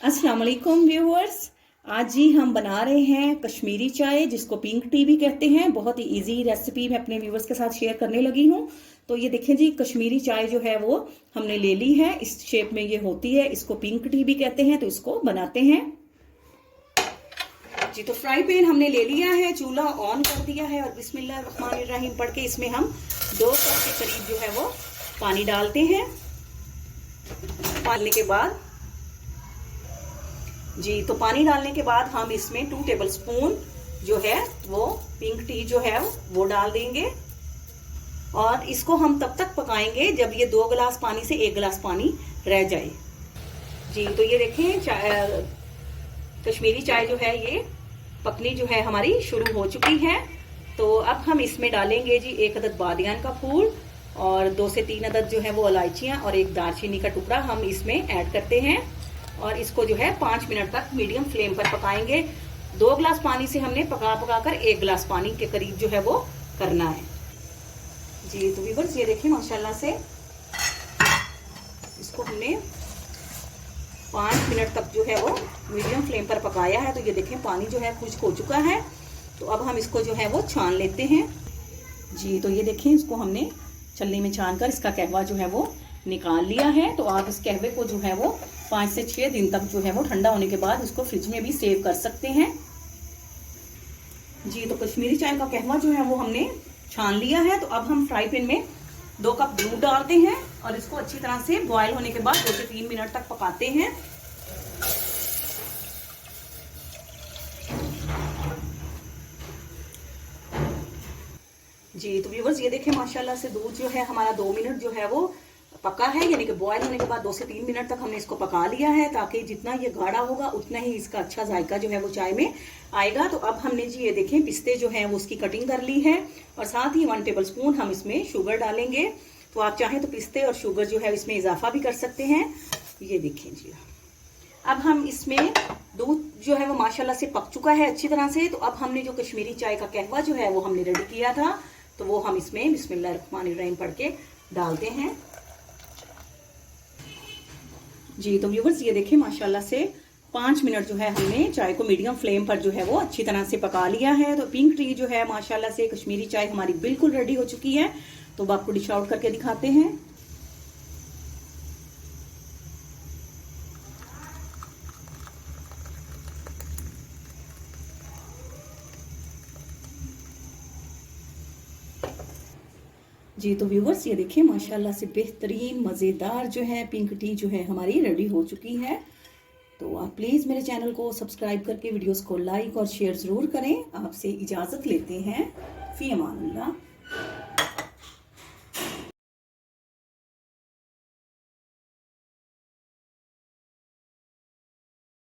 अस्सलाम वालेकुम व्यूअर्स। आज जी हम बना रहे हैं कश्मीरी चाय, जिसको पिंक टी भी कहते हैं। बहुत ही इजी रेसिपी मैं अपने व्यूअर्स के साथ शेयर करने लगी हूँ। तो ये देखें जी, कश्मीरी चाय जो है वो हमने ले ली है। इस शेप में ये होती है, इसको पिंक टी भी कहते हैं। तो इसको बनाते हैं जी। तो फ्राई पैन हमने ले लिया है, चूल्हा ऑन कर दिया है और बिस्मिल्लाहिर्रहमानिर्रहीम पढ़ के इसमें हम 2 कप के करीब जो है वो पानी डालते हैं। डालने के बाद जी, तो पानी डालने के बाद हम इसमें 2 टेबलस्पून जो है वो पिंक टी जो है वो डाल देंगे और इसको हम तब तक पकाएंगे जब ये 2 गिलास पानी से 1 गिलास पानी रह जाए जी। तो ये देखें, कश्मीरी चाय जो है ये पकनी जो है हमारी शुरू हो चुकी है। तो अब हम इसमें डालेंगे जी 1 अदद बादियान का फूल और 2 से 3 अदद जो है वो इलायचियां और 1 दालचीनी का टुकड़ा हम इसमें ऐड करते हैं और इसको जो है 5 मिनट तक मीडियम फ्लेम पर पकाएंगे। 2 गिलास पानी से हमने पका कर 1 गिलास पानी के करीब जो है वो करना है जी। तो व्यूअर्स ये देखिए माशाल्लाह से इसको हमने 5 मिनट तक जो है वो मीडियम फ्लेम पर पकाया है। तो ये देखें पानी जो है खुश्क हो चुका है। तो अब हम इसको जो है वो छान लेते हैं जी। तो ये देखें, इसको हमने छलनी में छान कर इसका कहवा जो है वो निकाल लिया है। तो आप इस कहवे को जो है वो 5 से 6 दिन तक जो है वो ठंडा होने के बाद इसको फ्रिज में भी सेव कर सकते हैं जी। तो कश्मीरी चाय का कहवा जो है वो हमने छान लिया है। तो अब हम फ्राई पैन में 2 कप दूध डालते हैं और इसको अच्छी तरह से बॉयल होने के बाद 2 से 3 मिनट तक पकाते हैं जी। तो व्यूअर्स ये देखें माशाल्लाह से दूध जो है हमारा 2 मिनट जो है वो पका है, यानी कि बॉयल होने के बाद 2 से 3 मिनट तक हमने इसको पका लिया है, ताकि जितना ये गाढ़ा होगा उतना ही इसका अच्छा जायका जो है वो चाय में आएगा। तो अब हमने जी ये देखें पिस्ते जो है वो उसकी कटिंग कर ली है और साथ ही 1 टेबलस्पून हम इसमें शुगर डालेंगे। तो आप चाहें तो पिस्ते और शुगर जो है इसमें इजाफा भी कर सकते हैं। ये देखें जी, अब हम इसमें दूध जो है वो माशाल्लाह से पक चुका है अच्छी तरह से। तो अब हमने जो कश्मीरी चाय का कहवा जो है वो हमने रेडी किया था, तो वो हम इसमें बिस्मिल्लाहिर्रहमानिर्रहीम पढ़ के डालते हैं जी। तो व्यूअर्स ये देखें माशाल्लाह से 5 मिनट जो है हमने चाय को मीडियम फ्लेम पर जो है वो अच्छी तरह से पका लिया है। तो पिंक टी जो है माशाल्लाह से कश्मीरी चाय हमारी बिल्कुल रेडी हो चुकी है। तो अब आपको डिश आउट करके दिखाते हैं जी। तो व्यूवर्स ये देखिए माशाल्लाह से बेहतरीन मज़ेदार जो है पिंक टी जो है हमारी रेडी हो चुकी है। तो आप प्लीज़ मेरे चैनल को सब्सक्राइब करके वीडियोस को लाइक और शेयर ज़रूर करें। आपसे इजाज़त लेते हैं। फ़ी अमानिल्लाह।